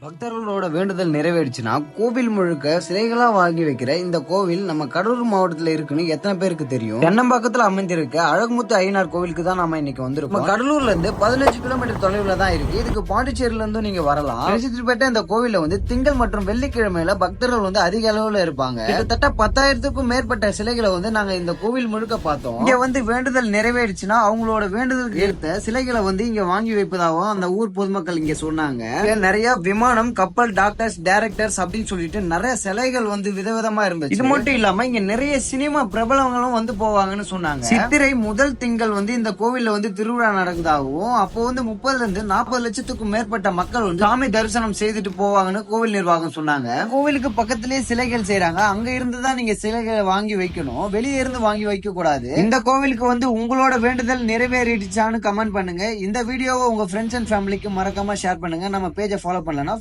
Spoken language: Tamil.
பக்தர்களோட வேண்டுதல் நிறைவேறுச்சுன்னா கோவில் முழுக்க சிலைகளா வாங்கி வைக்கிற இந்த கோவில் நம்ம கடலூர் மாவட்டத்துல இருக்குன்னு எத்தனை பேருக்கு தெரியும்? தென்னம்பாக்கத்துல அமைந்திருக்க அழகுமுத்து ஐயனார் கோவிலுக்கு தான் நாம இன்னைக்கு வந்திருக்கோம். கடலூர்ல இருந்து 15 கிலோமீட்டர் தொலைவுல தான் இருக்கு. இதுக்கு பாண்டிச்சேரியில இருந்தும் நீங்க வரலாம். பிரசித்தி பெற்ற இந்த கோவில்ல வந்து திங்கள் மற்றும் வெள்ளிக்கிழமையில பக்தர்கள் வந்து அதிக அளவுல இருப்பாங்க. கிட்டத்தட்ட 10,000க்கும் மேற்பட்ட சிலைகளை வந்து நாங்க இந்த கோவில் முழுக்க பார்த்தோம். இங்க வந்து வேண்டுதல் நிறைவேறுச்சுன்னா அவங்களோட வேண்டுதலுக்கு ஏற்ற சிலைகளை வந்து இங்க வாங்கி வைப்பதாகவும் அந்த ஊர் பொதுமக்கள் இங்க சொன்னாங்க. நிறைய விமானம், கப்பல், டாக்டர்ஸ், டைரக்டர்ஸ் அப்படின்னு சொல்லிட்டு நிறைய சிலைகள் வந்து விதவிதமா இருந்துச்சு. இது மட்டும் இல்லாம இங்க நிறைய சினிமா பிரபலங்களும் வந்து போவாங்கன்னு சொன்னாங்க. சித்திரை முதல் திங்கள் வந்து இந்த கோவில்ல வந்து திருவிழா நடக்குதாகவும் அப்போ வந்து 30 இருந்து 40 லட்சத்துக்கும் மேற்பட்ட மக்கள் வந்து சாமி தரிசனம் செய்துட்டு போவாங்கன்னு கோவில் நிர்வாகம் சொன்னாங்க. கோவிலுக்கு பக்கத்திலேயே சிலைகள் செய்யறாங்க. அங்க இருந்துதான் நீங்க சிலைகளை வாங்கி வைக்கணும், வெளியே இருந்து வாங்கி வைக்க கூடாது. இந்த கோவிலுக்கு வந்து உங்களோட வேண்டுதல் நிறைவேறிடுச்சான்னு கமெண்ட் பண்ணுங்க. இந்த வீடியோவை உங்க ஃப்ரெண்ட்ஸ் அண்ட் ஃபேமிலிக்கு மறக்காம ஷேர் பண்ணுங்க. நம்ம பேஜை ஃபாலோ பண்ணலன்னா